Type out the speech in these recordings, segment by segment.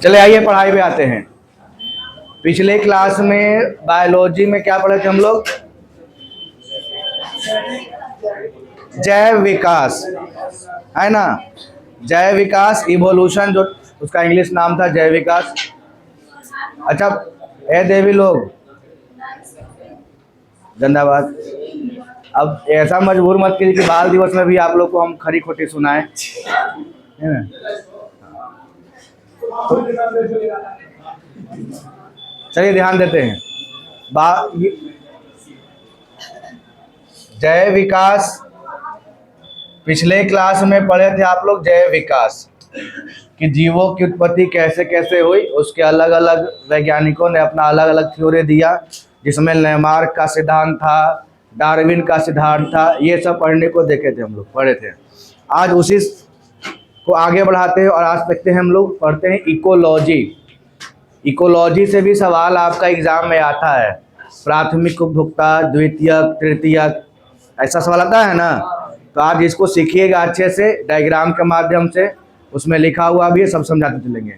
चले आइए पढ़ाई पे आते हैं। पिछले क्लास में बायोलॉजी में क्या पढ़े थे हम लोग? जैव विकास, है ना। जैव विकास, इवोल्यूशन, जो उसका इंग्लिश नाम था जैव विकास। अच्छा ए देवी लोग, धन्यवाद। अब ऐसा मजबूर मत कीजिए कि बाल दिवस में भी आप लोग को हम खरी खोटी सुनाएं, है ना। चलिए ध्यान देते हैं। जैव विकास पिछले क्लास में पढ़े थे आप लोग। जैव विकास कि जीवों की उत्पत्ति कैसे कैसे हुई, उसके अलग अलग वैज्ञानिकों ने अपना अलग अलग थ्योरी दिया, जिसमें लेमार्क का सिद्धांत था, डार्विन का सिद्धांत था। ये सब पढ़ने को देखे थे, हम लोग पढ़े थे। आज उसी को आगे बढ़ाते हैं और आज देखते हैं हम लोग पढ़ते हैं इकोलॉजी। इकोलॉजी से भी सवाल आपका एग्जाम में आता है। प्राथमिक उपभोक्ता, द्वितीयक, तृतीयक, ऐसा सवाल आता है ना। तो आज इसको सीखिएगा अच्छे से, डायग्राम के माध्यम से। उसमें लिखा हुआ भी है, सब समझाते चलेंगे,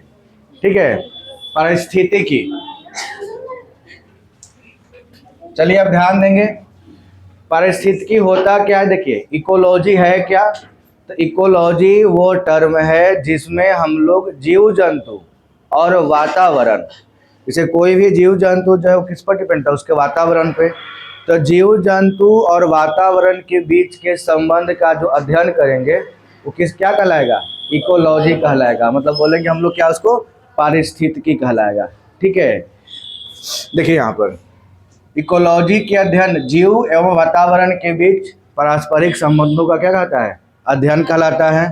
ठीक है। पारिस्थितिकी, चलिए अब ध्यान देंगे। पारिस्थितिकी होता क्या है, देखिए। इकोलॉजी है क्या? तो इकोलॉजी वो टर्म है जिसमें हम लोग जीव जंतु और वातावरण, जैसे कोई भी जीव जंतु जो है वो किस पर डिपेंड है? उसके वातावरण पे। तो जीव जंतु और वातावरण के बीच के संबंध का जो अध्ययन करेंगे वो क्या कहलाएगा? इकोलॉजी कहलाएगा। मतलब बोलेंगे हम लोग क्या उसको? पारिस्थितिकी कहलाएगा, ठीक है। देखिए यहाँ पर इकोलॉजी के अध्ययन जीव एवं वातावरण के बीच पारस्परिक संबंधों का क्या कहता है? अध्ययन कहलाता है।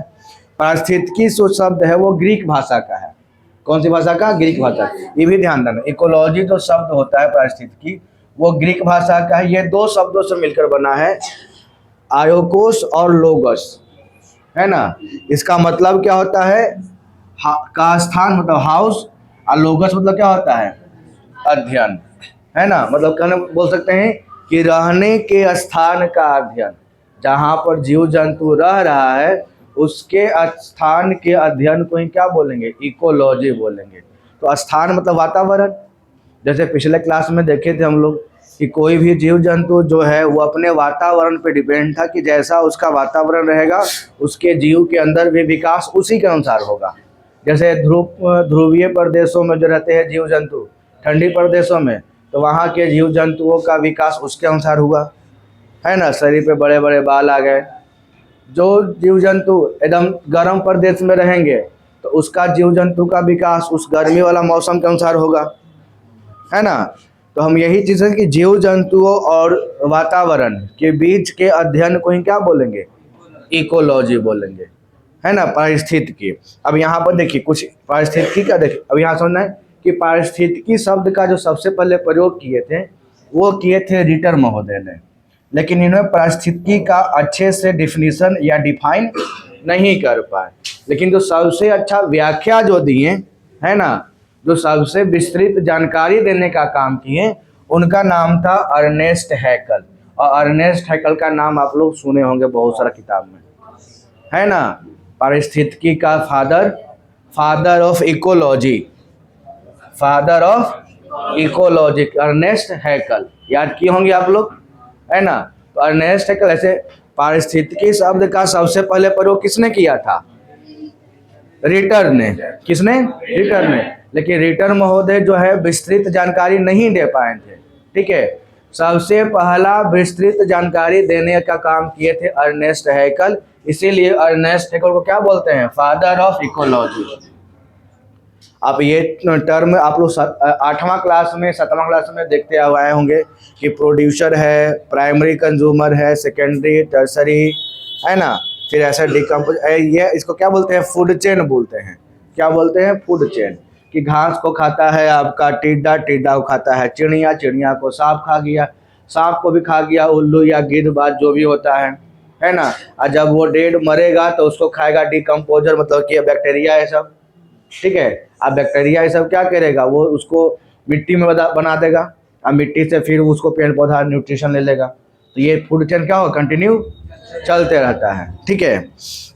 पारिस्थितिकी जो शब्द है वो ग्रीक भाषा का है। कौन सी भाषा का? ग्रीक भाषा। ये भी ध्यान देना, इकोलॉजी जो शब्द होता है पारिस्थितिकी वो ग्रीक भाषा का है। ये दो शब्दों से मिलकर बना है, आयोकोस और लोगस, है ना। इसका मतलब क्या होता है? का स्थान मतलब हाउस, और लोगस मतलब क्या होता है? अध्ययन, है ना। मतलब कहने बोल सकते हैं कि रहने के स्थान का अध्ययन। जहाँ पर जीव जंतु रह रहा है उसके स्थान के अध्ययन को ही क्या बोलेंगे? इकोलॉजी बोलेंगे। तो स्थान मतलब वातावरण। जैसे पिछले क्लास में देखे थे हम लोग कि कोई भी जीव जंतु जो है वो अपने वातावरण पे डिपेंड था, कि जैसा उसका वातावरण रहेगा उसके जीव के अंदर भी विकास उसी के अनुसार होगा। जैसे ध्रुवीय प्रदेशों में जो रहते हैं जीव जंतु, ठंडी प्रदेशों में, तो वहाँ के जीव जंतुओं का विकास उसके अनुसार हुआ, है ना। शरीर पे बड़े बड़े बाल आ गए। जो जीव जंतु एकदम गर्म प्रदेश में रहेंगे तो उसका जीव जंतु का विकास उस गर्मी वाला मौसम के अनुसार होगा, है ना। तो हम यही चीज़ है कि जीव जंतुओं और वातावरण के बीच के अध्ययन को ही क्या बोलेंगे? इकोलॉजी बोलेंगे, है ना। पारिस्थितिकी। अब यहाँ पर देखिए कुछ पारिस्थितिकी का देखिए। अब यहाँ समझना है कि पारिस्थितिकी शब्द का जो सबसे पहले प्रयोग किए थे वो किए थे रिटर महोदय ने, लेकिन इन्होंने पारिस्थितिकी का अच्छे से डिफिनीशन या डिफाइन नहीं कर पाए। लेकिन जो सबसे अच्छा व्याख्या जो दिए, है ना, जो सबसे विस्तृत जानकारी देने का काम किए, उनका नाम था अर्नेस्ट हैकल। और अर्नेस्ट हैकल का नाम आप लोग सुने होंगे बहुत सारा किताब में, है ना। पारिस्थितिकी का father of ecology, father of ecology Ernst Haeckel, याद किए होंगे आप लोग, है ना। तो अर्नेस्ट हैकल, ऐसे पारिस्थितिकी शब्द का सबसे पहले प्रयोग किसने किया था? रिटर ने। किसने? रिटर ने। लेकिन रिटर महोदय जो है विस्तृत जानकारी नहीं दे पाए थे, ठीक है। सबसे पहला विस्तृत जानकारी देने का काम किए थे अर्नेस्ट हैकल। इसीलिए अर्नेस्ट हैकल को क्या बोलते हैं? Father of ecology. आप ये टर्म आप लोग 8वां क्लास में 7वां क्लास में देखते आए होंगे कि प्रोड्यूसर है, प्राइमरी कंज्यूमर है, सेकेंडरी, टर्सरी, है ना। फिर ऐसा डिकम्पोज, ये इसको क्या बोलते हैं? फूड चेन बोलते हैं। क्या बोलते हैं? Food chain. कि घास को खाता है आपका टिड्डा, टिड्डा को खाता है चिड़िया, चिड़िया को सांप खा गया, सांप को भी खा गया उल्लू या गिद्ध, बात जो भी होता है ना। और जब वो डेड मरेगा तो उसको खाएगा डिकम्पोजर, मतलब कि बैक्टीरिया है सब, ठीक है। अब बैक्टीरिया ये सब क्या करेगा? वो उसको मिट्टी में बना देगा, और मिट्टी से फिर उसको पेड़ पौधा न्यूट्रिशन ले लेगा। तो ये फूड चेन क्या होगा? कंटिन्यू चलते रहता है, ठीक है।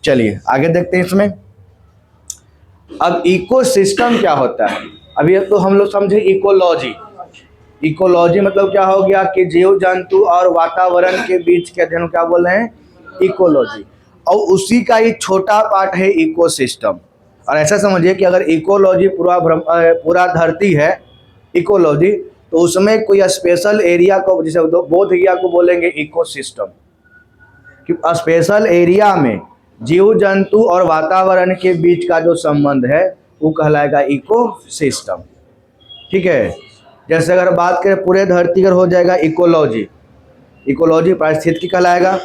चलिए आगे देखते हैं इसमें। अब इकोसिस्टम क्या होता है? अभी तो हम लोग समझे इकोलॉजी। इकोलॉजी मतलब क्या हो गया कि जीव जंतु और वातावरण के बीच के अध्ययन को क्या बोल रहे हैं? इकोलॉजी। और उसी का ही छोटा पार्ट है इकोसिस्टम। और ऐसा समझिए कि अगर इकोलॉजी पूरा धरती है इकोलॉजी, तो उसमें कोई स्पेशल एरिया को, जैसे बोध एरिया को बोलेंगे इकोसिस्टम, कि स्पेशल एरिया में जीव जंतु और वातावरण के बीच का जो संबंध है वो कहलाएगा इकोसिस्टम। ठीक है। जैसे अगर बात करें पूरे धरती का हो जाएगा इकोलॉजी। इकोलॉजी पारिस्थितिकी कहलाएगा।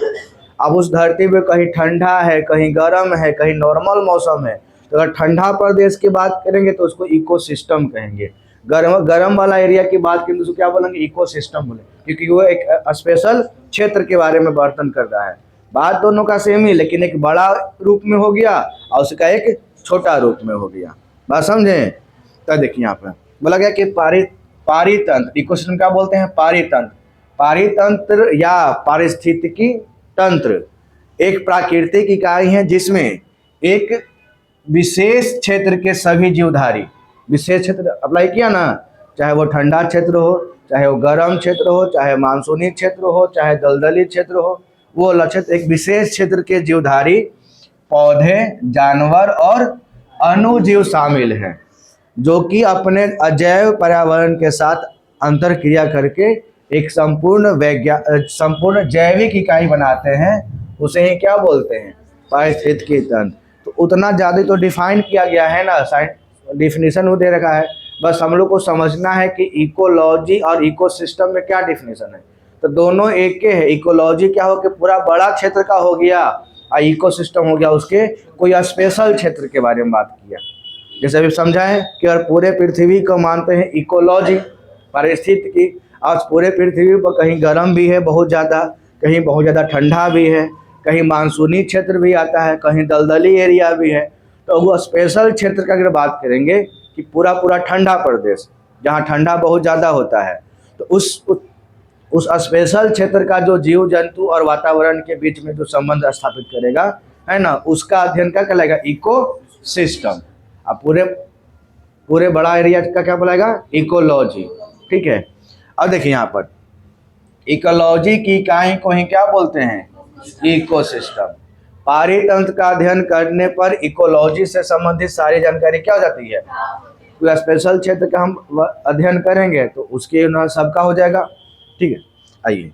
अब उस धरती पे कहीं ठंडा है, कहीं गर्म है, कहीं नॉर्मल मौसम है, तो अगर ठंडा प्रदेश की बात करेंगे तो उसको इकोसिस्टम कहेंगे। गर्म वाला एरिया की बात करेंगे तो उसको क्या बोलेंगे? इकोसिस्टम बोले, क्योंकि वो एक स्पेशल क्षेत्र के बारे में वर्णन कर रहा है। बात दोनों का सेम ही, लेकिन एक बड़ा रूप में हो गया और उसका एक छोटा रूप में हो गया। बात समझे? तो देखिए यहाँ पर बोला गया कि पारितंत्र, इकोसिस्टम क्या बोलते हैं? पारितंत्र। पारितंत्र या पारिस्थितिकी तंत्र एक प्राकृतिक इकाई है जिसमें एक विशेष क्षेत्र के सभी जीवधारी, विशेष क्षेत्र अप्लाई किया ना, चाहे वो ठंडा क्षेत्र हो, चाहे वो गर्म क्षेत्र हो, चाहे मानसूनी क्षेत्र हो, चाहे दलदली क्षेत्र हो, वो लक्षित एक विशेष क्षेत्र के जीवधारी पौधे, जानवर और अणुजीव शामिल हैं, जो कि अपने अजैव पर्यावरण के साथ अंतर क्रिया करके एक संपूर्ण जैविक इकाई बनाते हैं। उसे ही क्या बोलते हैं? पारिस्थितिकी तंत्र। तो उतना ज़्यादा तो डिफाइन किया गया है ना, डिफिनीशन वो दे रखा है। बस हम लोग को समझना है कि इकोलॉजी और इकोसिस्टम में क्या डिफिनीशन है। तो दोनों एक के है। इकोलॉजी क्या हो कि पूरा बड़ा क्षेत्र का हो गया, और इकोसिस्टम हो गया उसके कोई स्पेशल क्षेत्र के बारे में बात किया। जैसे अभी समझा है कि अगर पूरे पृथ्वी को मानते हैं इकोलॉजी पारिस्थितिकी, आज पूरे पृथ्वी पर कहीं गर्म भी है बहुत ज़्यादा, कहीं बहुत ज़्यादा ठंडा भी है, कहीं मानसूनी क्षेत्र भी आता है, कहीं दलदली एरिया भी है। तो वो स्पेशल क्षेत्र का अगर बात करेंगे कि पूरा ठंडा प्रदेश जहाँ ठंडा बहुत ज़्यादा होता है, तो उस स्पेशल क्षेत्र का जो जीव जंतु और वातावरण के बीच में जो संबंध स्थापित करेगा, है ना, उसका अध्ययन क्या कहलाएगा? इकोसिस्टम। अब पूरे बड़ा एरिया का क्या बोलेगा? इकोलॉजी। ठीक है। अब देखिए यहाँ पर इकोलॉजी की इकाई को ही क्या बोलते हैं? इकोसिस्टम। पारितंत्र का अध्ययन करने पर इकोलॉजी से संबंधित सारी जानकारी क्या हो जाती है? कोई स्पेशल क्षेत्र का हम अध्ययन करेंगे तो उसके सबका हो जाएगा। ठीक है। आइए,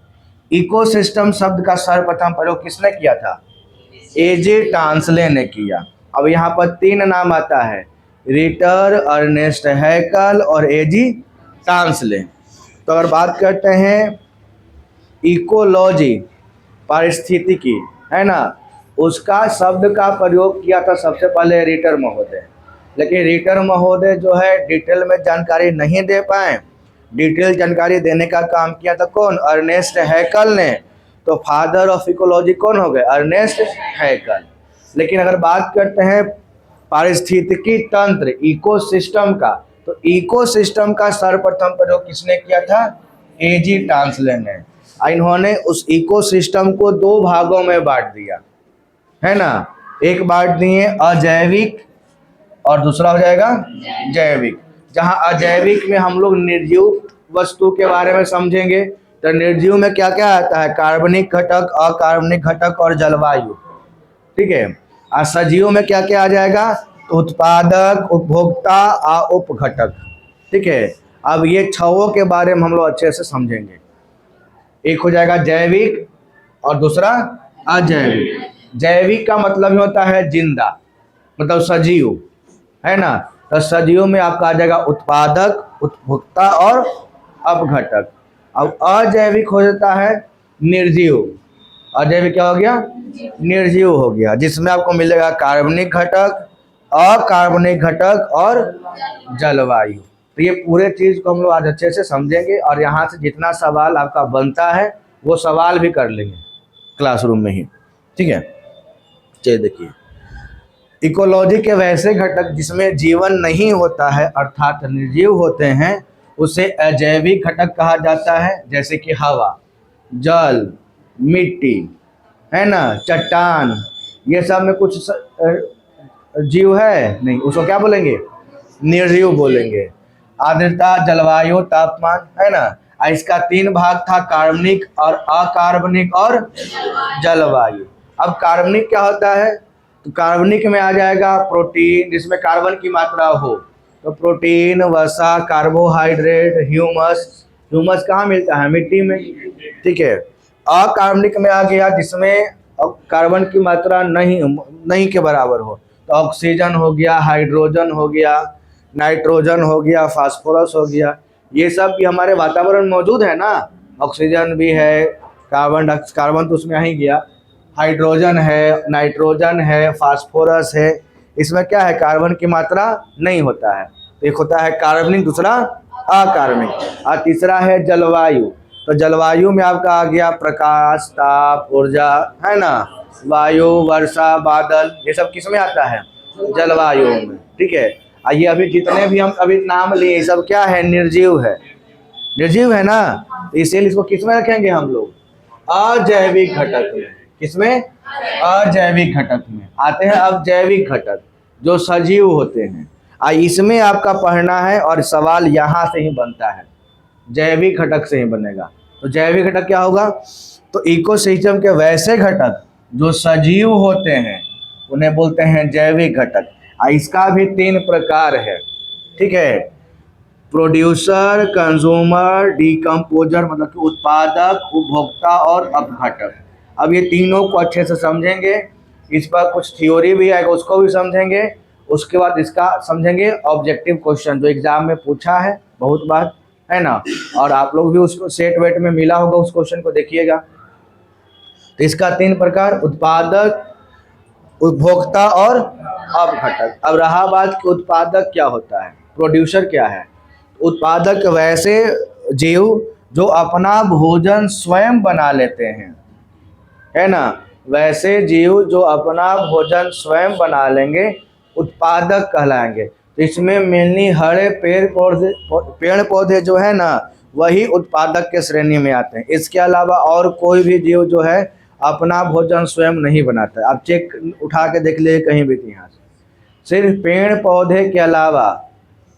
इकोसिस्टम शब्द का सर्वप्रथम प्रयोग किसने किया था? एजे टांसले ने किया। अब यहाँ पर 3 नाम आता है, रिटर, अर्नेस्ट हैकल और एजी टांसले। तो अगर बात करते हैं इकोलॉजी पारिस्थितिकी, है ना, उसका शब्द का प्रयोग किया था सबसे पहले रिटर महोदय। लेकिन रिटर महोदय जो है डिटेल में जानकारी नहीं दे पाए। डिटेल जानकारी देने का काम किया था कौन? अर्नेस्ट हैकल ने। तो फादर ऑफ इकोलॉजी कौन हो गए? अर्नेस्ट हैकल। लेकिन अगर बात करते हैं पारिस्थितिकी तंत्र इकोसिस्टम का, तो इकोसिस्टम का सर्वप्रथम प्रयोग किसने किया था? एजी टांसले ने। इन्होंने उस इकोसिस्टम को 2 भागों में बांट दिया, है ना। एक बांट दिए अजैविक और दूसरा हो जाएगा जैविक। जहां अजैविक में हम लोग निर्जीव वस्तु के बारे में समझेंगे। तो निर्जीव में क्या क्या आता है? कार्बनिक घटक, अकार्बनिक घटक और जलवायु। ठीक है। और सजीव में क्या क्या आ जाएगा? उत्पादक, उपभोक्ता और उपघटक। ठीक है। अब ये 6 के बारे में हम लोग अच्छे से समझेंगे। एक हो जाएगा जैविक और दूसरा अजैविक। जैविक का मतलब ही होता है जिंदा, मतलब सजीव, है ना। तो सजीव में आपका आ जाएगा उत्पादक, उपभोक्ता और अपघटक। अब अजैविक हो जाता है निर्जीव। अजैविक क्या हो गया? निर्जीव हो गया, जिसमें आपको मिलेगा कार्बनिक घटक, अकार्बनिक घटक और जलवायु। तो ये पूरे चीज़ को हम लोग आज अच्छे से समझेंगे और यहाँ से जितना सवाल आपका बनता है वो सवाल भी कर लेंगे क्लासरूम में ही। ठीक है। चलिए देखिए, इकोलॉजी के वैसे घटक जिसमें जीवन नहीं होता है अर्थात निर्जीव होते हैं उसे अजैविक घटक कहा जाता है। जैसे कि हवा, जल, मिट्टी, है ना, चट्टान, ये सब में कुछ जीव है नहीं, उसको क्या बोलेंगे? निर्जीव बोलेंगे। आर्द्रता, जलवायु, तापमान, है ना। इसका 3 भाग था, कार्बनिक और अकार्बनिक और जलवायु। अब कार्बनिक क्या होता है? तो कार्बनिक में आ जाएगा प्रोटीन, जिसमें कार्बन की मात्रा हो, तो प्रोटीन, वसा, कार्बोहाइड्रेट, ह्यूमस। ह्यूमस कहाँ मिलता है? मिट्टी में, ठीक है। अकार्बनिक में आ गया जिसमें कार्बन की मात्रा नहीं के बराबर हो, तो ऑक्सीजन हो गया, हाइड्रोजन हो गया, नाइट्रोजन हो गया, फास्फोरस हो गया। ये सब भी हमारे वातावरण में मौजूद है ना। ऑक्सीजन भी है, कार्बन तो उसमें आ ही गया, हाइड्रोजन है, नाइट्रोजन है, फास्फोरस है। इसमें क्या है? कार्बन की मात्रा नहीं होता है। एक होता है कार्बनिक, दूसरा अकार्बनिक। और तीसरा है जलवायु। तो जलवायु में आपका आ गया प्रकाश, ताप, ऊर्जा, है ना, वायु, वर्षा, बादल, ये सब किस में आता है? जलवायु में, ठीक है। आइए, अभी जितने भी हम अभी नाम लिए, ये सब क्या है? निर्जीव है, निर्जीव है ना। तो इसीलिए इसको किस में रखेंगे हम लोग? अजैविक घटक में। किसमें? अजैविक घटक में। आते हैं अब जैविक घटक, जो सजीव होते हैं। इसमें आपका पढ़ना है और सवाल यहाँ से ही बनता है, जैविक घटक से ही बनेगा। तो जैविक घटक क्या होगा? तो इकोसिस्टम के वैसे घटक जो सजीव होते हैं उन्हें बोलते हैं जैविक घटक। इसका भी 3 प्रकार है, ठीक है। प्रोड्यूसर, कंज्यूमर, डिकम्पोजर, मतलब कि उत्पादक, उपभोक्ता और अपघटक। अब ये तीनों को अच्छे से समझेंगे, इस पर कुछ थ्योरी भी आएगा, उसको भी समझेंगे। उसके बाद इसका समझेंगे ऑब्जेक्टिव क्वेश्चन, जो एग्जाम में पूछा है बहुत बार, है ना। और आप लोग भी उसको सेट वेट में मिला होगा, उस क्वेश्चन को देखिएगा। तो इसका 3 प्रकार, उत्पादक, उपभोक्ता और अपघटक। अब रहा बात कि उत्पादक क्या होता है, प्रोड्यूसर क्या है। उत्पादक वैसे जीव जो अपना भोजन स्वयं बना लेते हैं, है ना। वैसे जीव जो अपना भोजन स्वयं बना लेंगे उत्पादक कहलाएंगे। तो इसमें मेनली हरे पेड़ पौधे जो है ना, वही उत्पादक के श्रेणी में आते हैं। इसके अलावा और कोई भी जीव जो है अपना भोजन स्वयं नहीं बनाता है। आप चेक उठा के देख लीजिए कहीं भी इतिहास, सिर्फ पेड़ पौधे के अलावा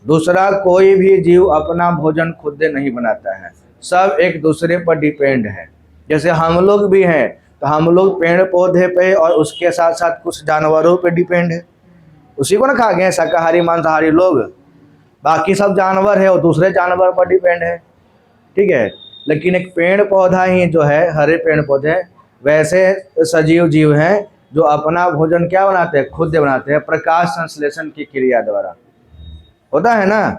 दूसरा कोई भी जीव अपना भोजन खुद नहीं बनाता है, सब एक दूसरे पर डिपेंड है। जैसे हम लोग भी हैं, तो हम लोग पेड़ पौधे पे और उसके साथ साथ कुछ जानवरों पे डिपेंड है। उसी को ना खा गए शाकाहारी मांसाहारी लोग, बाकी सब जानवर है और दूसरे जानवर पर डिपेंड है, ठीक है। लेकिन एक पेड़ पौधा ही जो है, हरे पेड़ पौधे वैसे सजीव जीव हैं जो अपना भोजन क्या बनाते हैं? खुद बनाते हैं, प्रकाश संश्लेषण की क्रिया द्वारा। होता है ना,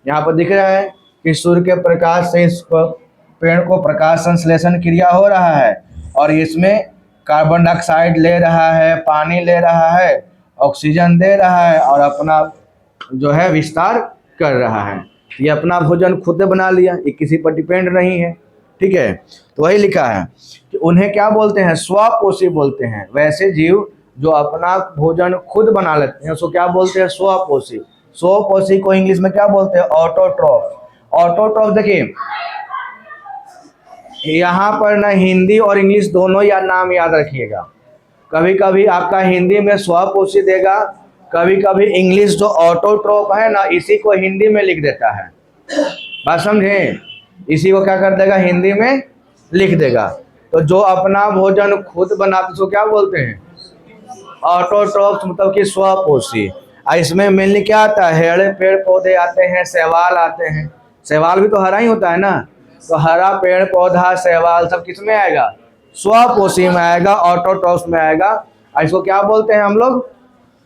यहाँ पर दिख रहा है कि सूर्य के प्रकाश से इस पेड़ को प्रकाश संश्लेषण क्रिया हो रहा है, और इसमें कार्बन डाइऑक्साइड ले रहा है, पानी ले रहा है, ऑक्सीजन दे रहा है और अपना जो है विस्तार कर रहा है। ये अपना भोजन खुद बना लिया, ये किसी पर डिपेंड नहीं है, ठीक है। तो वही लिखा है कि उन्हें क्या बोलते हैं? स्वपोषी बोलते हैं। वैसे जीव जो अपना भोजन खुद बना लेते हैं उसको क्या बोलते हैं? स्वपोषी। स्वपोषी को इंग्लिश में क्या बोलते हैं? ऑटोट्रॉफ। ऑटोट्रॉफ देखिए, यहाँ पर ना हिंदी और इंग्लिश दोनों या नाम याद रखिएगा। कभी कभी आपका हिंदी में स्वपोषी देगा, कभी कभी इंग्लिश जो ऑटोट्रॉफ है ना, इसी को हिंदी में लिख देता है। बात समझे? इसी को क्या कर देगा? हिंदी में लिख देगा। तो जो अपना भोजन खुद बनाते उसको क्या बोलते हैं? ऑटोट्रॉफ, मतलब कि स्वपोषी। इसमें मेनली क्या आता है? हरे पेड़ पौधे आते हैं, शैवाल आते हैं। शैवाल भी तो हरा ही होता है ना, तो हरा पेड़ पौधा, शैवाल सब किस में आएगा? स्वपोषी में आएगा, ऑटोट्रॉफ में आएगा। इसको क्या बोलते हैं हम लोग?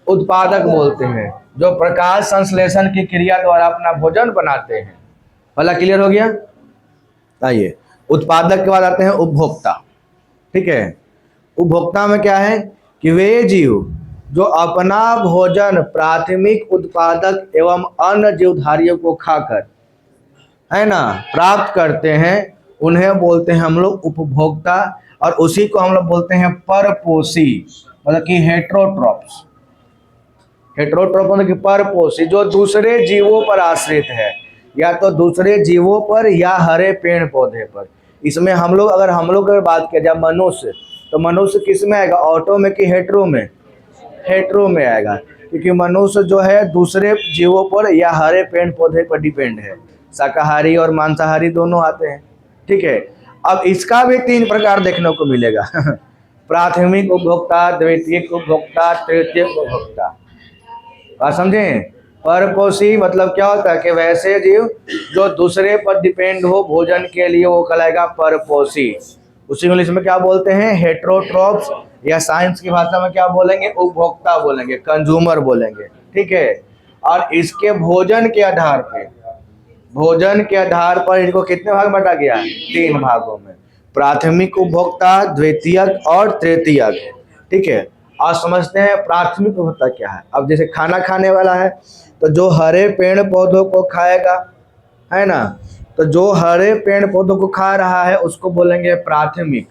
उत्पादक बोलते हैं, जो प्रकाश संश्लेषण की क्रिया द्वारा अपना भोजन बनाते हैं। भला क्लियर हो गया? आइए, उत्पादक के बाद आते हैं उपभोक्ता, ठीक है। उपभोक्ता में क्या है कि वे जीव जो अपना भोजन प्राथमिक उत्पादक एवं अन्य जीवधारियों को खाकर, है ना, प्राप्त करते हैं, उन्हें बोलते हैं हम लोग उपभोक्ता। और उसी को हम लोग बोलते हैं परपोषी, मतलब कि हेट्रोट्रॉप्स। हेट्रोट्रॉप मतलब कि परपोषी, जो दूसरे जीवों पर आश्रित है, या तो दूसरे जीवों पर या हरे पेड़ पौधे पर। इसमें हम लोग अगर बात किया जाए मनुष्य, तो मनुष्य किस में आएगा? ऑटो में कि हेट्रो में? हेट्रो में आएगा। क्योंकि मनुष्य जो है दूसरे जीवों पर या हरे पेड़ पौधे पर डिपेंड है। शाकाहारी और मांसाहारी दोनों आते हैं। ठीक है, अब इसका भी 3 प्रकार देखने को मिलेगा प्राथमिक उपभोक्ता, द्वितीयक उपभोक्ता, तृतीयक उपभोक्ता। बात समझें? परपोषी मतलब क्या होता है कि वैसे जीव जो दूसरे पर डिपेंड हो भोजन के लिए, वो कहलाएगा परपोषी। उसी इंग्लिश में क्या बोलते हैं? हेट्रोट्रॉप्स, या साइंस की भाषा में क्या बोलेंगे? उपभोक्ता बोलेंगे, कंज्यूमर बोलेंगे। ठीक है, और इसके भोजन के आधार पर इनको कितने भाग बांटा गया है? 3 भागों में, प्राथमिक उपभोक्ता, द्वितीयक और तृतीयक। ठीक है, आज समझते हैं प्राथमिक उपभोक्ता क्या है। अब जैसे खाना खाने वाला है तो जो हरे पेड़ पौधों को खाएगा, है ना, तो जो हरे पेड़ पौधों को खा रहा है उसको बोलेंगे प्राथमिक।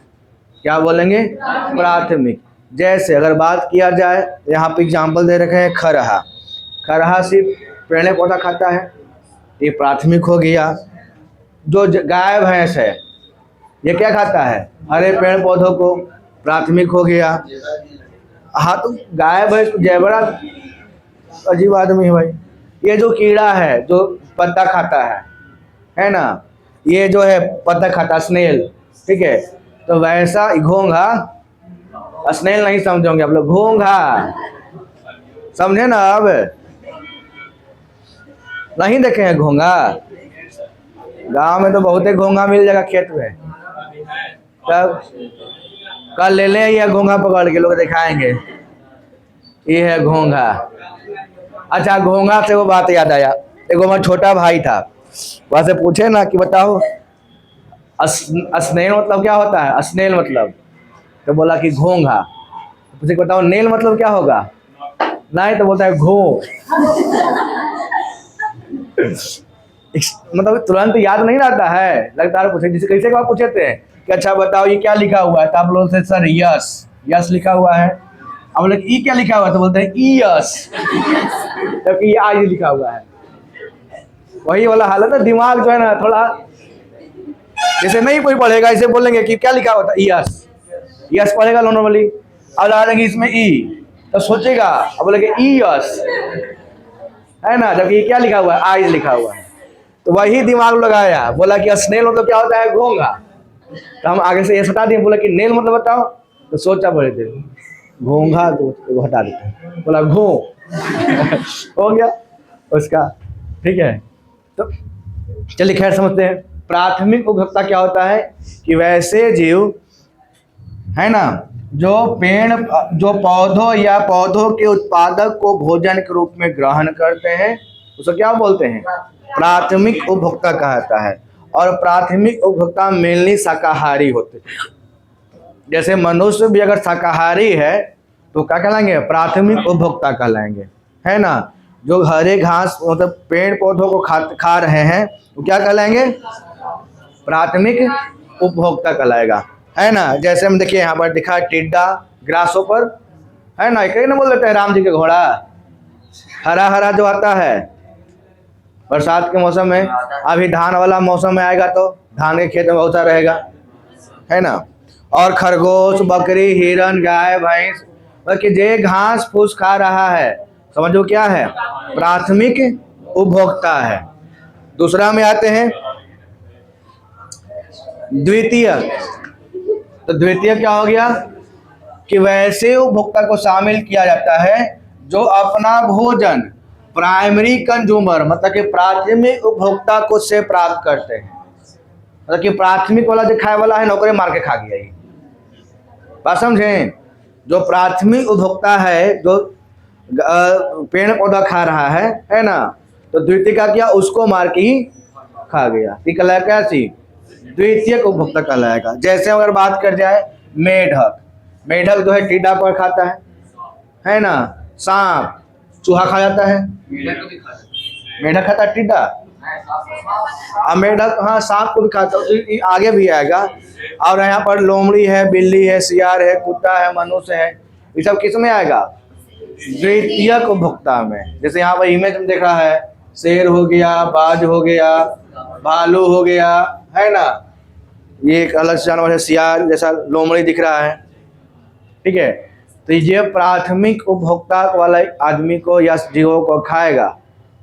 क्या बोलेंगे? प्राथमिक। जैसे अगर बात किया जाए, यहाँ पे एग्जाम्पल दे रखे हैं खरहा। खरहा सिर्फ पेड़ पौधा खाता है, ये प्राथमिक हो गया। जो गाय भैंस है ये क्या खाता है? हरे पेड़ पौधों को, प्राथमिक हो गया। हाँ, तो गाय भैंस जयबरा अजीब आदमी है भाई। ये जो कीड़ा है जो पत्ता खाता है ना, ये जो है पत्ता खाता, स्नेल। ठीक है, तो वैसा घोंघा, स्नेल नहीं समझोगे आप लोग, घोंघा समझे ना? अब नहीं देखे हैं घोंघा? गांव में तो बहुत ही घोंघा मिल जाएगा खेत में। तब कल ले ले ये घोंघा पकड़ के लोग दिखाएंगे, ये है घोंघा। अच्छा, घोंघा से वो बात याद आया, एक हमारा छोटा भाई था, वहाँ से पूछे ना कि बताओ स्नेल मतलब क्या होता है? स्नेल मतलब, तो बोला कि घोंघा। पूछे बताओ नेल मतलब क्या होगा? नहीं, तो बोलता है घो। मतलब तुरंत याद नहीं रहता है, लगता है पूछे जिसे कैसे आप पूछे थे कि अच्छा बताओ ये क्या लिखा हुआ है, तो आप बोलते सर यस, यस लिखा हुआ है। अब बोले ई क्या लिखा हुआ है, तो बोलते हैं ई यस, जबकि ये आई लिखा हुआ है। वही वाला हालत है, दिमाग जो है ना थोड़ा, जैसे नहीं कोई पढ़ेगा इसे बोलेंगे कि क्या लिखा हुआ था, यस, यस पढ़ेगा नॉर्मली, अब ला देंगे इसमें ई, तो सोचेगा, अब बोलेंगे ई यस, है ना, जबकि क्या लिखा हुआ है? आई लिखा हुआ है। तो वही दिमाग लगाया, बोला कि स्नेल मतलब क्या होता है? घोंघा। तो हम आगे से ये हटा दिए, बोला कि नेल मतलब बताओ, तो सोचा पड़े थे घोंघा, तो हटा देते, बोला घो हो गया उसका। ठीक है, तो चलिए खैर समझते हैं प्राथमिक उपभोक्ता क्या होता है कि वैसे जीव, है ना, जो पौधों या पौधों के उत्पादक को भोजन के रूप में ग्रहण करते हैं, उसको क्या बोलते हैं? प्राथमिक उपभोक्ता कहता है। और प्राथमिक उपभोक्ता मेनली शाकाहारी होते हैं। जैसे मनुष्य भी अगर शाकाहारी है तो क्या कहलाएंगे? प्राथमिक उपभोक्ता कहलाएंगे, है ना। जो हरे घास मतलब पेड़ पौधों को खा रहे हैं वो क्या कहलाएंगे? प्राथमिक उपभोक्ता कहलाएगा, है ना। जैसे हम देखिए यहाँ पर दिखा टिड्डा, ग्रासों पर, है ना, कहीं ना बोल देते हैं राम जी के घोड़ा, हरा हरा जो आता है बरसात के मौसम में। अभी धान वाला मौसम में आएगा तो धान के खेत में बहुत सारा रहेगा, है ना। और खरगोश, बकरी, हिरन, गाय, भैंस, बल्कि जे घास फूस खा रहा है समझो क्या है? प्राथमिक उपभोक्ता है। दूसरा में आते हैं द्वितीय। तो द्वितीय क्या हो गया कि वैसे उपभोक्ता को शामिल किया जाता है जो अपना भोजन प्राइमरी कंज्यूमर मतलब कि प्राथमिक उपभोक्ता को से प्राप्त करते हैं। मतलब कि प्राथमिक वाला जो खाए वाला है नौकरी मार के खा गया ही, बात समझें। जो प्राथमिक उपभोक्ता है जो पेड़ पौधा खा रहा है ना, तो द्वितीय का क्या? उसको मार के ही खा गया, कहलाएगा क्या चीज? द्वितीय उपभोक्ता कहलाएगा। जैसे अगर बात कर जाए मेढक, मेढक जो है टिड्डा पर खाता है ना। सांप, चूहा खा जाता है, मेढक खाता है टिड्डा, मेढक हाँ सांप को भी खाता है, आगे भी आएगा। और यहाँ पर लोमड़ी है, बिल्ली है, सियार है, कुत्ता है, मनुष्य है, ये सब किस में आएगा? द्वितीयक उपभोक्ता में। जैसे यहाँ पर इमेज में देख रहा है, शेर हो गया, बाज हो गया, भालू हो गया, है ना, ये एक अलग जानवर है, सियार जैसा लोमड़ी दिख रहा है, ठीक है। तो ये प्राथमिक उपभोक्ता वाला आदमी को या जीवों को खाएगा,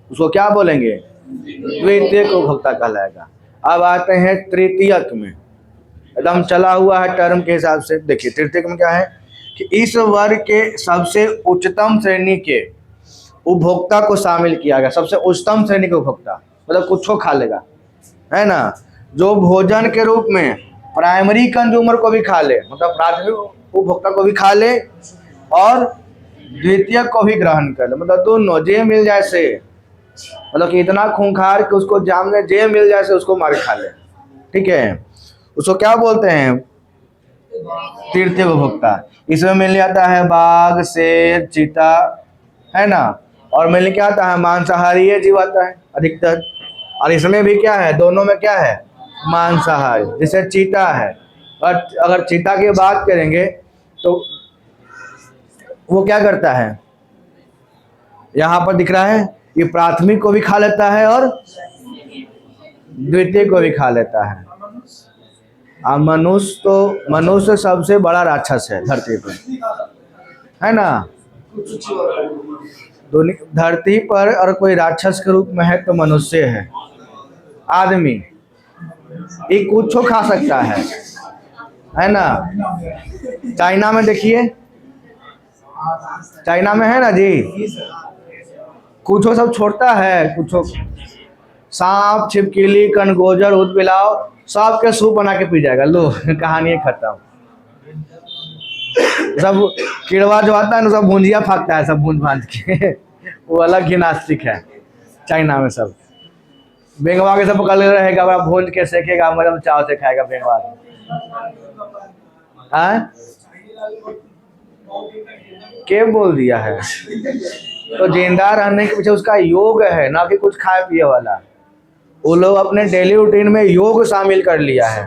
उसको क्या बोलेंगे? द्वितीयक उपभोक्ता कहलाएगा। अब आते हैं तृतीयक में, एकदम चला हुआ है टर्म के हिसाब से। देखिए तृतीयक में क्या है कि इस वर्ग के सबसे उच्चतम श्रेणी के उपभोक्ता को शामिल किया गया। सबसे उच्चतम श्रेणी के उपभोक्ता मतलब कुछ को खा लेगा, है ना, जो भोजन के रूप में प्राइमरी कंज्यूमर को भी खा ले, मतलब प्राथमिक उपभोक्ता को भी खा ले और द्वितीयक को भी ग्रहण कर ले, मतलब दोनों जे मिल जाए से, मतलब कि इतना खूंखार कि उसको जामने जे मिल जाए से उसको मार खा ले, ठीक है, उसको क्या बोलते हैं? तृतीय उपभोक्ता। इसमें मिल जाता है बाघ, शेर, चीता, है ना, और मिल क्या आता है? मांसाहारी जीव आता है अधिकतर। और इसमें भी क्या है? दोनों में क्या है? मांसाहारी। जैसे चीता है, और अगर चीता की बात करेंगे तो वो क्या करता है? यहाँ पर दिख रहा है ये प्राथमिक को भी खा लेता है और द्वितीय को भी खा लेता है। मनुष्य सबसे बड़ा राक्षस है धरती पर, है ना। धरती पर और कोई राक्षस के रूप में है तो मनुष्य है, आदमी। ये कुछ खा सकता है ना। चाइना में देखिए, चाइना में है ना जी, कुछ सब छोड़ता है, कुछ सांप, छिपकली, कनगोजर, ऊदबिलाव सब के सूप बना के पी जाएगा। लो कहानी खत्म। सब कीड़वा जो आता है ना सब भुंजिया फाकता है, सब भूंज भांज के वो अलग ही नास्तिक है चाइना में। सब बेंगवा के सब पकड़ रहेगा, वह भूंज के सेकेगा, मतलब चाव से खाएगा बेंगवा। के बोल दिया है? तो जिंदा रहने के पीछे उसका योग है, ना कि कुछ खाए पिए वाला। वो लोग अपने डेली रूटीन में योग शामिल कर लिया है।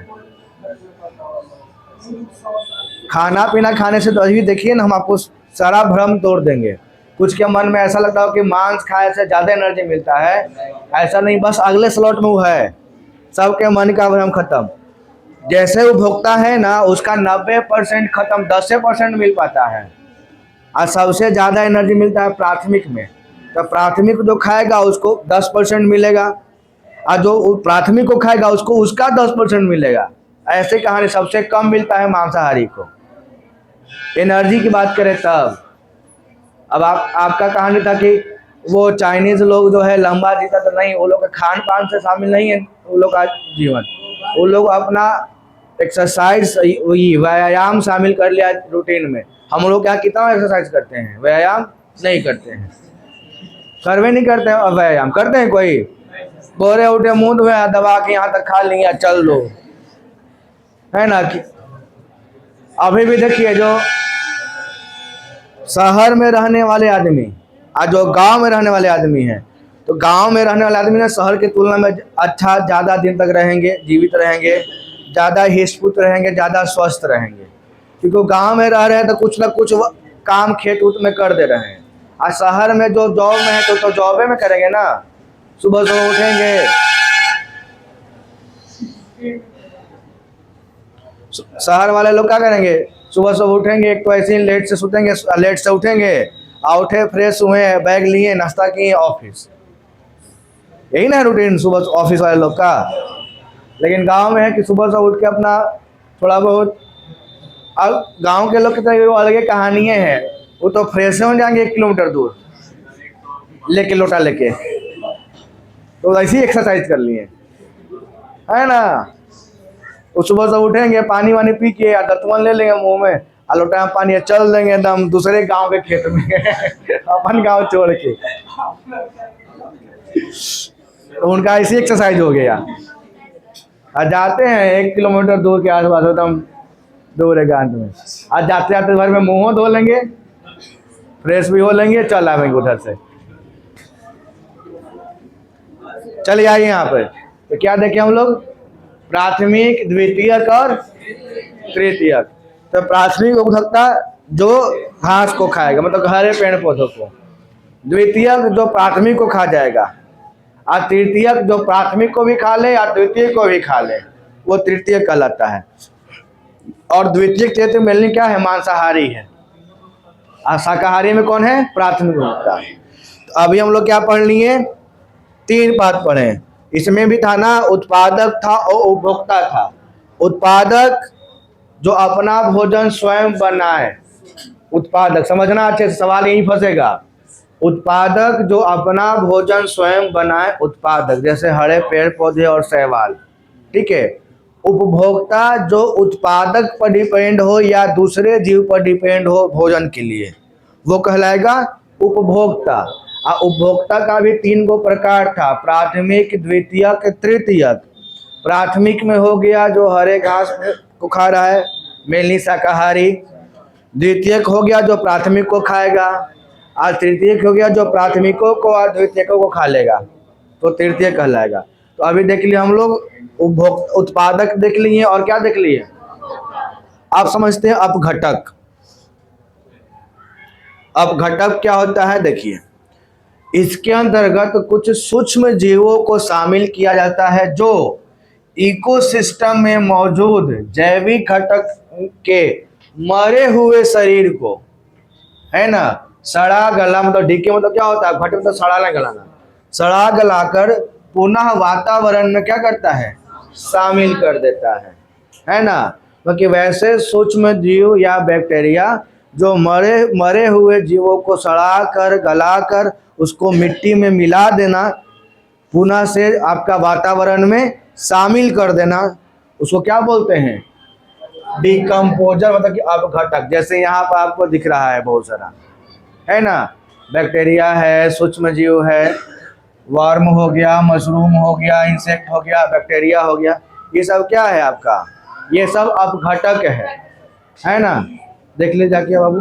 खाना पीना खाने से तो अभी देखिए ना, हम आपको सारा भ्रम तोड़ देंगे। कुछ के मन में ऐसा लगता हो कि मांस खाए से ज़्यादा एनर्जी मिलता है, ऐसा नहीं, बस अगले स्लॉट में वो है। सबके मन का भ्रम खत्म। जैसे उपभोक्ता है ना, उसका 90% खत्म, 10% मिल पाता है, और सबसे ज़्यादा एनर्जी मिलता है प्राथमिक में। तो प्राथमिक जो खाएगा उसको 10% मिलेगा, और जो प्राथमिक को खाएगा उसको उसका 10% मिलेगा। ऐसे कहानी सबसे कम मिलता है मांसाहारी को। एनर्जी की बात करें तब। अब आपका कहानी था कि वो चाइनीज लोग जो है लंबा जीता, तो नहीं, वो लोग का खान पान से शामिल नहीं है वो लोग का जीवन। वो लोग अपना एक्सरसाइज, व्यायाम शामिल कर लिया रूटीन में। हम लोग क्या कितना एक्सरसाइज करते हैं, व्यायाम नहीं करते हैं, सर्वे नहीं करते हैं। अब व्यायाम करते हैं कोई? बोरे उठे मुंह धोए, दबा के यहाँ तक खा लिया, चल लो, है ना। कि अभी भी देखिए जो शहर में रहने वाले आदमी और जो गांव में रहने वाले आदमी हैं, तो गांव में रहने वाले आदमी ना शहर की तुलना में अच्छा ज़्यादा दिन तक रहेंगे, जीवित रहेंगे, ज़्यादा हिष्ट-पुष्ट रहेंगे, ज़्यादा स्वस्थ रहेंगे, क्योंकि गांव में रह रहे हैं तो कुछ ना कुछ काम खेत उत में कर दे रहे हैं। और शहर में जो जॉब में है तो जॉबे में करेंगे ना। सुबह सुबह उठेंगे, शहर वाले लोग क्या करेंगे? सुबह सुबह उठेंगे, एक तो ऐसे ही लेट से सुतेंगे, लेट से उठेंगे, उठे, फ्रेश हुए, बैग लिए, नाश्ता किए, ऑफिस। यही ना रूटीन सुबह ऑफिस वाले लोग का। लेकिन गांव में है कि सुबह से उठ के अपना थोड़ा बहुत, अब गांव के लोग की तो अलग कहानियाँ हैं। वो तो फ्रेश हो जाएंगे 1 किलोमीटर दूर लेके, लोटा लेके, तो ऐसी एक्सरसाइज कर लिए, है ना। वो सुबह से उठेंगे, पानी वानी पी के दतवन ले लेंगे मुंह में, और लोटा में पानी चल देंगे एकदम दूसरे गांव के खेत में अपन गांव छोड़ के। तो उनका ऐसी एक्सरसाइज हो गया। और जाते हैं 1 किलोमीटर दूर के आसपास, एकदम दूर है गांव में। आज जाते जाते भर में मुँह धो लेंगे, फ्रेश भी हो लेंगे, चल आएंगे उधर से। चलिए आइए यहाँ पर, तो क्या देखें हम लोग? प्राथमिक, द्वितीयक और तृतीयक। तो प्राथमिक उपभोक्ता जो घास को खाएगा, मतलब हरे पेड़ पौधों को। द्वितीयक जो प्राथमिक को खा जाएगा, और तृतीयक जो प्राथमिक को भी खा ले या द्वितीय को भी खा ले, वो तृतीयक कहलाता है। और द्वितीयक तृतीयक मिलने क्या है? मांसाहारी है। शाकाहारी में कौन है? प्राथमिक उपभोक्ता। तो अभी हम लोग क्या पढ़ लिए? 3 बात पढ़े। इसमें भी था ना, उत्पादक था और उपभोक्ता था। उत्पादक जो अपना भोजन स्वयं बनाए, उत्पादक, समझना अच्छे से, सवाल यही फंसेगा। उत्पादक जो अपना भोजन स्वयं बनाए, उत्पादक, जैसे हरे पेड़ पौधे और शैवाल, ठीक है। उपभोक्ता जो उत्पादक पर डिपेंड हो या दूसरे जीव पर डिपेंड हो भोजन के लिए, वो कहलाएगा उपभोक्ता। और उपभोक्ता का भी 3 गो प्रकार था, प्राथमिक, द्वितीयक, तृतीयक। प्राथमिक में हो गया जो हरे घास को खा रहा है, मेनली शाकाहारी। द्वितीयक हो गया जो प्राथमिक को खाएगा, और तृतीयक हो गया जो प्राथमिकों को और द्वितीयकों को खा लेगा, तो तृतीयक कहलाएगा। तो अभी देख लिए हम लोग उत्पादक देख लिए, और क्या देख लिए? आप समझते हैं अपघटक। अपघटक क्या होता है? देखिए, इसके अंतर्गत कुछ सूक्ष्म जीवों को शामिल किया जाता है जो इकोसिस्टम में मौजूद जैविक घटक के मरे हुए शरीर को, है ना, सड़ा गला, मतलब डीके मतलब क्या होता है? घटक मतलब सड़ा गलाना, सड़ा गलाकर पुनः वातावरण में क्या करता है? शामिल कर देता है ना। क्योंकि वैसे सूक्ष्म जीव या बैक्टीरिया जो मरे हुए जीवों को सड़ा कर, गला कर, उसको मिट्टी में मिला देना, पुनः से आपका वातावरण में शामिल कर देना, उसको क्या बोलते हैं? डिकम्पोजर, मतलब कि अपघटक। जैसे यहाँ पर आपको दिख रहा है बहुत सारा, है ना, बैक्टीरिया है, सूक्ष्म जीव है, वर्म हो गया, मशरूम हो गया, इंसेक्ट हो गया, बैक्टीरिया हो गया, ये सब क्या है आपका? ये सब अपघटक है ना। देख ले जाके बाबू,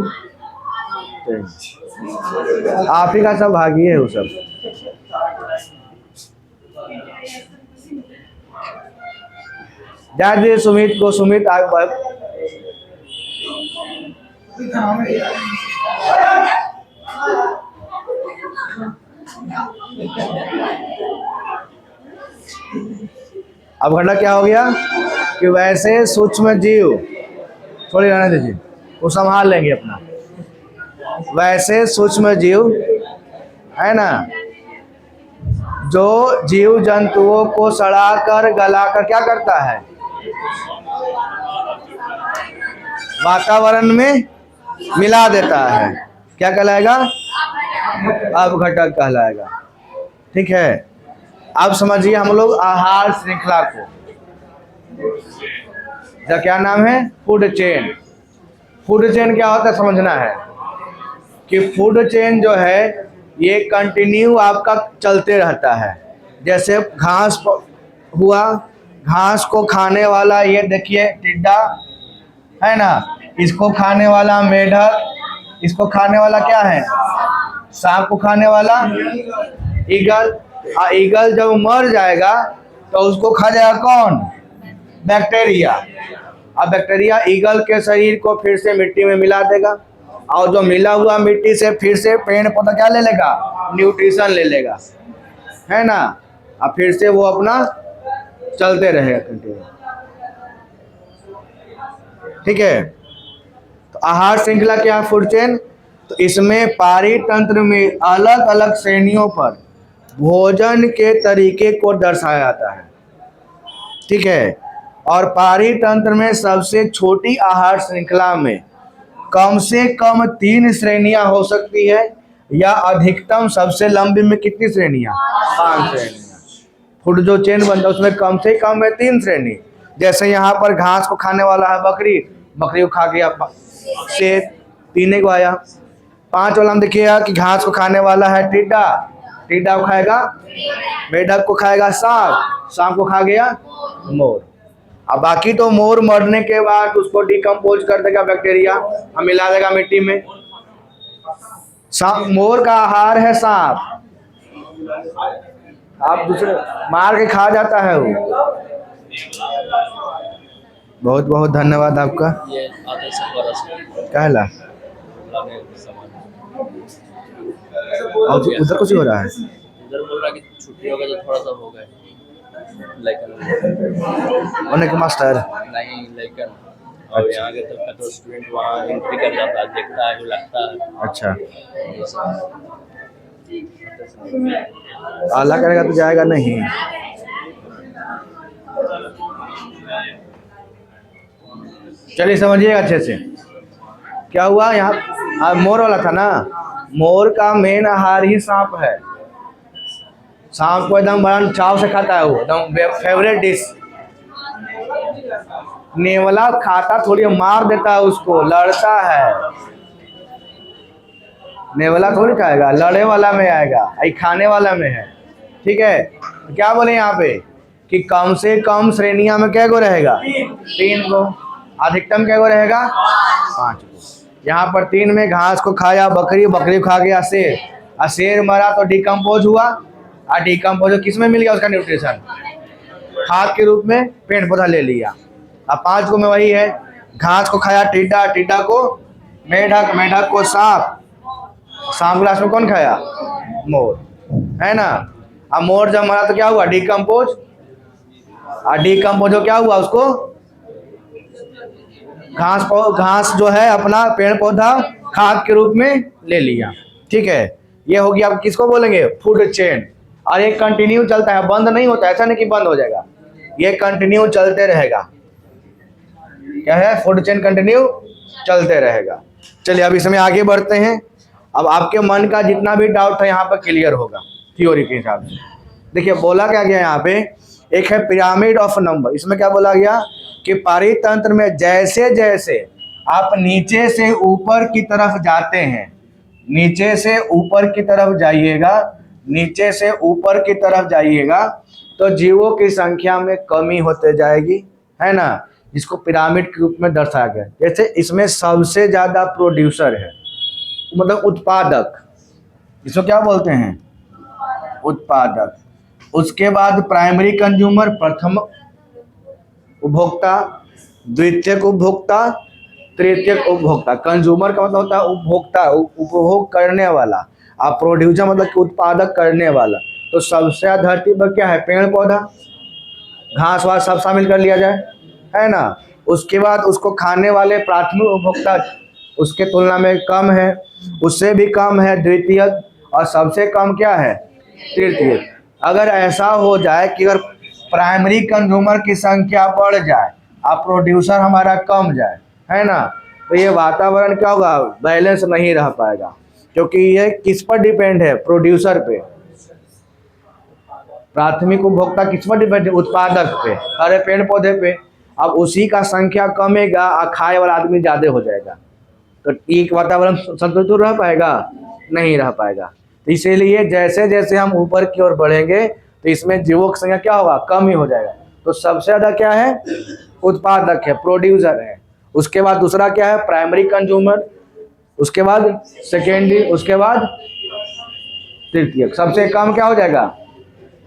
आप ही का सब भागी है वो सब। जा दिए सुमित को, सुमित आग पर। अब घटना क्या हो गया कि वैसे सूक्ष्म जीव, थोड़ी रहने दीजिए, वो संभाल लेंगे अपना। वैसे सूक्ष्म जीव, है ना, जो जीव जंतुओं को सड़ाकर गलाकर क्या करता है? वातावरण में मिला देता है, क्या कहलाएगा? अपघटक कहलाएगा। ठीक है। अब समझिए हम लोग आहार श्रृंखला को, इसका क्या नाम है? Food chain. फूड चेन क्या होता है समझना है कि फूड चेन जो है ये कंटिन्यू आपका चलते रहता है। जैसे घास हुआ, घास को खाने वाला ये देखिए टिड्डा, है ना, इसको खाने वाला मेढक, इसको खाने वाला क्या है? सांप को खाने वाला ईगल। ईगल जब मर जाएगा तो उसको खा जाएगा कौन? बैक्टीरिया। अब बैक्टीरिया ईगल के शरीर को फिर से मिट्टी में मिला देगा, और जो मिला हुआ मिट्टी से फिर से पेड़ पौधा क्या ले लेगा? न्यूट्रिशन ले लेगा, है ना। अब फिर से वो अपना चलते रहेगा कंटिन्यू। ठीक है। तो आहार श्रृंखला क्या है? Food chain. तो इसमें पारितंत्र में अलग अलग श्रेणियों पर भोजन के तरीके को दर्शाया जाता है। ठीक है। और पारितंत्र में सबसे छोटी आहार श्रृंखला में कम से कम 3 श्रेणियां हो सकती है, या अधिकतम सबसे लंबी में कितनी श्रेणियां? 5 श्रेणियां। फूड जो चेन बनता है उसमें कम से कम है 3 श्रेणी। जैसे यहाँ पर घास को खाने वाला है बकरी, बकरी को खा गया शेर, 3 को आया। 5 वाला हम देखिएगा कि घास को खाने वाला है टिड्डा, टिड्डा को खाएगा मेढक, को खाएगा सांप, सांप को खा गया मोर। अब बाकी तो मोर मरने के बाद उसको डिकम्पोज कर देगा बैक्टीरिया, हम मिला देगा मिट्टी में। मोर का आहार है सांप, आप दूसरे मार के खा जाता है वो। बहुत बहुत धन्यवाद आपका। कहला उधर कुछ हो रहा है, उधर बोल रहा कि छुट्टी होगा तो थोड़ा सा होगा लाइकन मास्टर नहीं लाइकन और अच्छा। यहाँ के तरफ का तो स्टूडेंट वहाँ एंट्री कर जाता है, देखता है, लगता है। अच्छा, आला करेगा तो जाएगा नहीं। चलिए समझिएगा अच्छे से। क्या हुआ यहाँ, मोर वाला था ना, मोर का मेन आहार ही सांप है। सांप को एकदम बड़ा चाव से खाता है, वो एकदम फेवरेट डिश। नेवला खाता थोड़ी, मार देता है उसको, लड़ता है। नेवला थोड़ी खाएगा, लड़े वाला में आएगा, आई खाने वाला में है। ठीक है, तो क्या बोले यहाँ पे कि कम से कम श्रेणियां में क्या गो रहेगा, 3 गो, अधिकतम क्या गो रहेगा, 5 गो। यहाँ पर 3 में घास को खाया बकरी, बकरी खा गया शेर, और शेर मरा तो डिकम्पोज हुआ, और डिकम्पोज किस में मिल गया उसका न्यूट्रिशन, खाद के रूप में पेड़ पौधा ले लिया। अब 5 गो में वही है, घास को खाया टिड्डा, टिड्डा को मेढक, मेढक को सांप, सांप क्लास में कौन खाया, मोर, है ना। अब मोर जब मरा तो क्या हुआ, डिकम्पोज, और डिकम्पोज हो क्या हुआ, उसको घास जो है अपना पेड़ पौधा खाद के रूप में ले लिया। ठीक है, ये हो गया। अब किसको बोलेंगे, फूड चेन। और ये कंटिन्यू चलता है, बंद नहीं होता, ऐसा नहीं कि बंद हो जाएगा, ये कंटिन्यू चलते रहेगा। क्या है, फूड चेन कंटिन्यू चलते रहेगा। चलिए अब इसमें आगे बढ़ते हैं। अब आपके मन का जितना भी डाउट है यहाँ पर क्लियर होगा थ्योरी के हिसाब से। देखिए बोला क्या गया यहाँ पे, एक है पिरामिड ऑफ नंबर। इसमें क्या बोला गया कि पारितंत्र में जैसे जैसे आप नीचे से ऊपर की तरफ जाते हैं, नीचे से ऊपर की तरफ जाइएगा, नीचे से ऊपर की तरफ जाइएगा, तो जीवों की संख्या में कमी होते जाएगी, है ना। जिसको पिरामिड के रूप में दर्शाया गया। जैसे इसमें सबसे ज़्यादा प्रोड्यूसर है, मतलब उत्पादक, इसको क्या बोलते हैं, उत्पादक। उसके बाद प्राइमरी कंज्यूमर, प्रथम उपभोक्ता, द्वितीयक उपभोक्ता, तृतीयक उपभोक्ता। कंज्यूमर का मतलब होता है उपभोक्ता, उपभोग करने वाला, और प्रोड्यूसर मतलब कि उत्पादक करने वाला। तो सबसे ज़्यादा धरती पर क्या है, पेड़ पौधा, घास वास सब शामिल कर लिया जाए, है ना। उसके बाद उसको खाने वाले प्राथमिक उपभोक्ता उसके तुलना में कम है, उससे भी कम है द्वितीयक, और सबसे कम क्या है, तृतीयक। अगर ऐसा हो जाए कि अगर प्राइमरी कंज्यूमर की संख्या बढ़ जाए और प्रोड्यूसर हमारा कम जाए, है ना, तो ये वातावरण क्या होगा, बैलेंस नहीं रह पाएगा। क्योंकि ये किस पर डिपेंड है, प्रोड्यूसर पे। प्राथमिक उपभोक्ता किस पर डिपेंड है, उत्पादक पे, हरे पेड़ पौधे पे। अब उसी का संख्या कमेगा और खाए वाला आदमी ज़्यादा हो जाएगा, तो एक वातावरण संतुलित रह पाएगा, नहीं रह पाएगा। तो इसीलिए जैसे जैसे हम ऊपर की ओर बढ़ेंगे तो इसमें जीवों की संख्या क्या होगा, कम ही हो जाएगा। तो सबसे ज़्यादा क्या है, उत्पादक है, प्रोड्यूसर है। उसके बाद दूसरा क्या है, प्राइमरी कंज्यूमर, उसके बाद सेकेंडरी, उसके बाद तृतीयक। सबसे कम क्या हो जाएगा,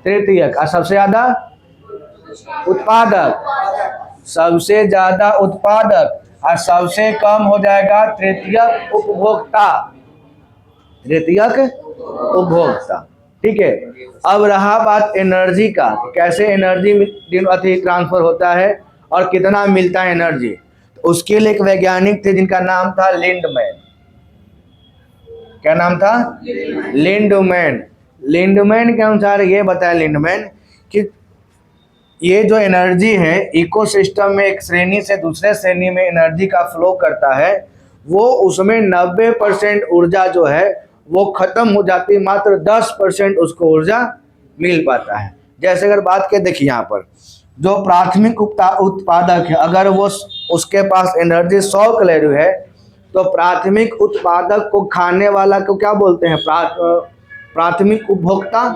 तृतीयक, और सबसे ज़्यादा उत्पादक, सबसे ज़्यादा उत्पादक, और सबसे कम हो जाएगा तृतीयक उपभोक्ता, तृतीयक उपभोक्ता। ठीक है। अब रहा बात एनर्जी का, कैसे एनर्जी ट्रांसफर होता है और कितना मिलता है एनर्जी। तो उसके लिए एक वैज्ञानिक थे जिनका नाम था लिंडमैन। क्या नाम था, लिंडमैन। लिंडमैन के अनुसार ये बताया लिंडमैन कि ये जो एनर्जी है इकोसिस्टम में एक श्रेणी से दूसरे श्रेणी में एनर्जी का फ्लो करता है, वो उसमें 90% ऊर्जा जो है वो खत्म हो जाती है, मात्र 10% उसको ऊर्जा मिल पाता है। जैसे अगर बात करें, देखिए यहाँ पर जो प्राथमिक उत्पादक है, अगर वो उसके पास एनर्जी 100 कैलोरी है, तो प्राथमिक उत्पादक को खाने वाला को क्या बोलते हैं, प्राथमिक उपभोक्ता।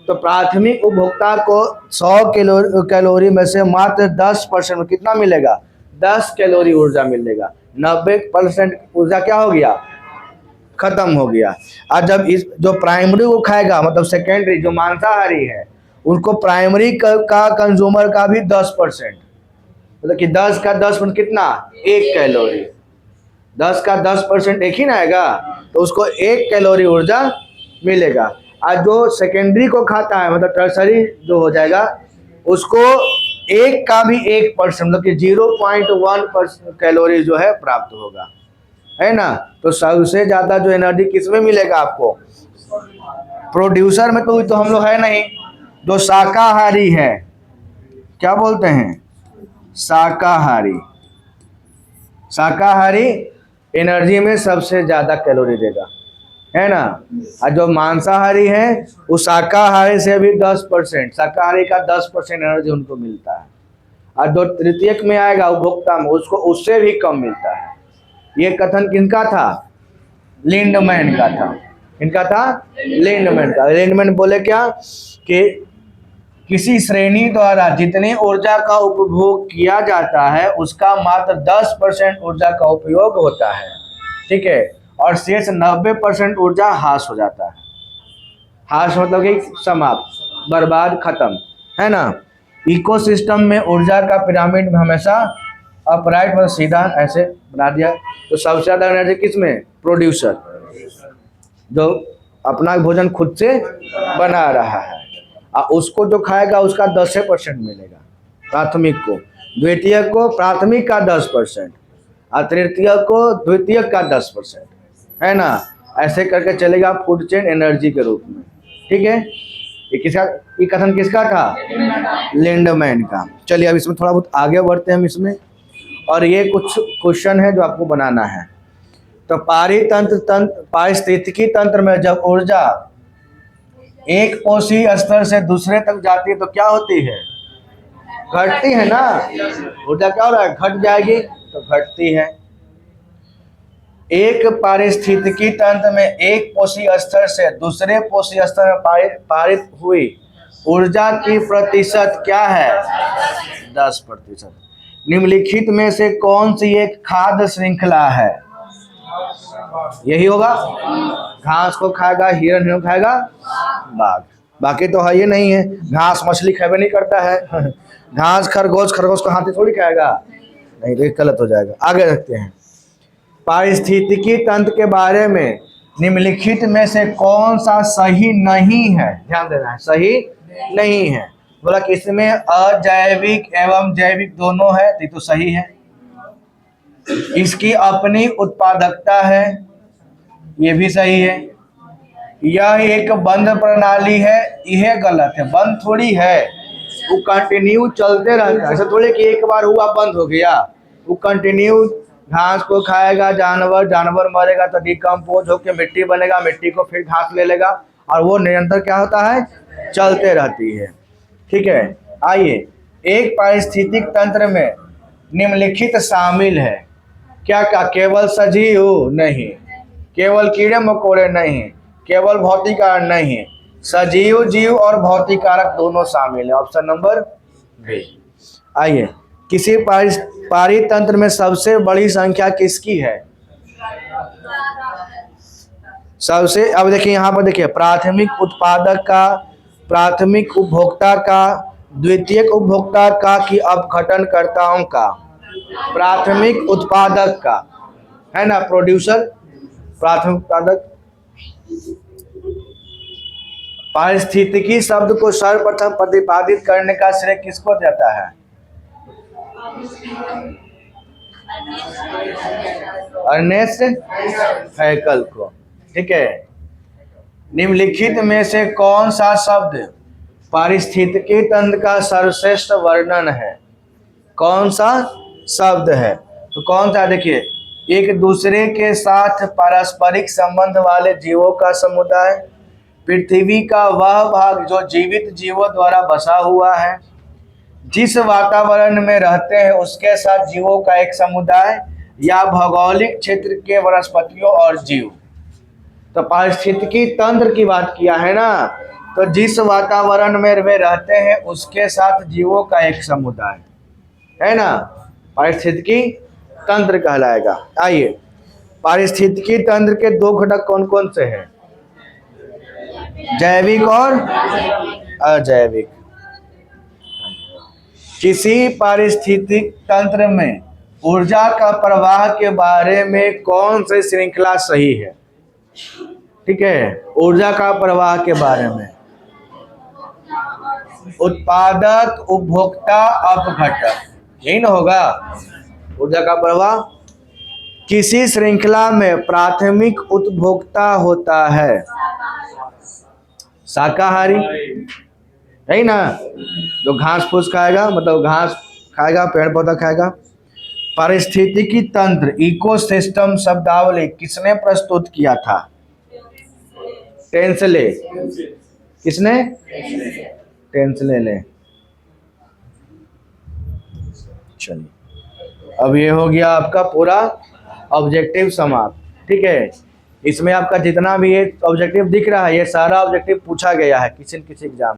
तो प्राथमिक उपभोक्ता को 100 कैलोरी में से मात्र 10% में कितना मिलेगा, 10 कैलोरी ऊर्जा मिलेगा। 90% ऊर्जा क्या हो गया, खत्म हो गया। और जब इस जो प्राइमरी को खाएगा, मतलब सेकेंडरी जो मांसाहारी है, उनको प्राइमरी का कंज्यूमर का भी 10%, मतलब कि 10 का 10% कितना, 1 कैलोरी। 10 का 10% एक ही ना आएगा, तो उसको 1 कैलोरी ऊर्जा मिलेगा। और जो सेकेंडरी को खाता है, मतलब टर्सरी जो हो जाएगा, उसको एक का भी 1% मतलब कि 0.1% कैलोरी जो है प्राप्त होगा, है ना। तो सबसे ज़्यादा जो एनर्जी किस में मिलेगा आपको? प्रोड्यूसर में तो हम लोग है नहीं। जो शाकाहारी है, क्या बोलते हैं? शाकाहारी। शाकाहारी एनर्जी में सबसे ज़्यादा कैलोरी देगा, है ना। और जो मांसाहारी है वो शाकाहारी से भी 10%, शाकाहारी का 10% एनर्जी उनको मिलता है। और जो तृतीयक में आएगा उपभोक्ता में, उसको उससे भी कम मिलता है। ये कथन किनका था? लिंडमैन का था। किनका था? लिंडमैन का। लिंडमैन बोले क्या कि किसी श्रेणी द्वारा जितनी ऊर्जा का उपभोग किया जाता है उसका मात्र 10% ऊर्जा का उपयोग होता है, ठीक है, और शेष 90% ऊर्जा हास हो जाता है। हास मतलब कि समाप्त, बर्बाद, खत्म, है ना। इकोसिस्टम में ऊर्जा का पिरामिड में हमेशा अपराइट मतलब सीधा ऐसे बना दिया। तो सबसे ज़्यादा एनर्जी किस में? प्रोड्यूसर, जो अपना भोजन खुद से बना रहा है, और उसको जो खाएगा उसका 10% मिलेगा प्राथमिक को, द्वितीयक को प्राथमिक का 10%, और तृतीयक को द्वितीयक का 10%, है ना। ऐसे करके चलेगा फूड चेन एनर्जी के रूप में, ठीक है। ये कथन किसका था? लिंडमैन का। चलिए अब इसमें थोड़ा बहुत आगे बढ़ते हैं हम इसमें, और ये कुछ क्वेश्चन है जो आपको बनाना है। तो पारिस्थितिकी तंत्र में जब ऊर्जा एक कोशीय स्तर से दूसरे तक जाती है तो क्या होती है? घटती है ना। ऊर्जा क्या हो रहा है? घट जाएगी तो घटती है। एक पारिस्थितिकी तंत्र में एक कोशीय स्तर से दूसरे कोशीय स्तर में पारित हुई ऊर्जा की प्रतिशत क्या है? 10%। निम्नलिखित में से कौन सी एक खाद्य श्रृंखला है? यही होगा। घास को खाएगा हिरण खाएगा बाघ, बाकी तो है ये नहीं है। घास मछली खावे नहीं करता है घास खरगोश को हाथी थोड़ी खाएगा, नहीं तो गलत हो जाएगा। आगे रखते हैं। पारिस्थितिकी तंत्र के बारे में निम्नलिखित में से कौन सा सही नहीं है? ध्यान देना है, सही नहीं है। बोला कि इसमें अजैविक एवं जैविक दोनों है, तो सही है। इसकी अपनी उत्पादकता है, ये भी सही है। यह एक बंद प्रणाली है, यह गलत है। बंद थोड़ी है, वो कंटिन्यू चलते रहता है। ऐसा थोड़ी कि एक बार हुआ बंद हो गया, वो कंटिन्यू घास को खाएगा जानवर मरेगा तो डिकम्पोज होकर मिट्टी बनेगा, मिट्टी को फिर घास ले लेगा, और वो निरंतर क्या होता है? चलते रहती है, ठीक है। आइए, एक पारिस्थितिक तंत्र में निम्नलिखित शामिल है। क्या क्या? केवल सजीव नहीं, केवल कीड़े मकोड़े नहीं, केवल भौतिक कारक नहीं, सजीव जीव और भौतिक कारक दोनों शामिल है। Option number B. आइए, किसी पारितंत्र में सबसे बड़ी संख्या किसकी है? सबसे, अब देखिए यहाँ पर देखिए, प्राथमिक उत्पादक का, प्राथमिक उपभोक्ता का, द्वितीयक उपभोक्ता का कि अपघटनकर्ताओं का? प्राथमिक उत्पादक का, है ना, प्रोड्यूसर, प्राथमिक उत्पादक। पारिस्थितिकी शब्द को सर्वप्रथम प्रतिपादित करने का श्रेय किसको जाता है? अर्नेस्ट हैकल को, ठीक है। निम्नलिखित में से कौन सा शब्द पारिस्थितिकी तंत्र का सर्वश्रेष्ठ वर्णन है? कौन सा शब्द है? तो कौन सा? देखिए, एक दूसरे के साथ पारस्परिक संबंध वाले जीवों का समुदाय, पृथ्वी का वह भाग जो जीवित जीवों द्वारा बसा हुआ है, जिस वातावरण में रहते हैं उसके साथ जीवों का एक समुदाय, या भौगोलिक क्षेत्र के वनस्पतियों और जीव। तो पारिस्थितिकी तंत्र की बात किया है ना, तो जिस वातावरण में वे रहते हैं उसके साथ जीवों का एक समुदाय, है ना, पारिस्थितिकी तंत्र कहलाएगा। आइए, पारिस्थितिकी तंत्र के दो घटक कौन कौन से हैं? जैविक और अजैविक। किसी पारिस्थितिक तंत्र में ऊर्जा का प्रवाह के बारे में कौन सी श्रृंखला सही है? ठीक है, ऊर्जा का प्रवाह के बारे में उत्पादक, उपभोक्ता, अपघटक, यही ना होगा। ऊर्जा का प्रवाह किसी श्रृंखला में प्राथमिक उपभोक्ता होता है शाकाहारी, यही ना, जो घास फूस खाएगा, मतलब घास खाएगा, पेड़ पौधा खाएगा। पारिस्थितिकी तंत्र, इकोसिस्टम शब्दावली किसने प्रस्तुत किया था? टेंसले। किसने? टेंसले ने। चलिए, अब ये हो गया आपका पूरा ऑब्जेक्टिव समाप्त। ठीक है, इसमें आपका जितना भी ये ऑब्जेक्टिव दिख रहा है, ये सारा ऑब्जेक्टिव पूछा गया है किसी न किसी एग्जाम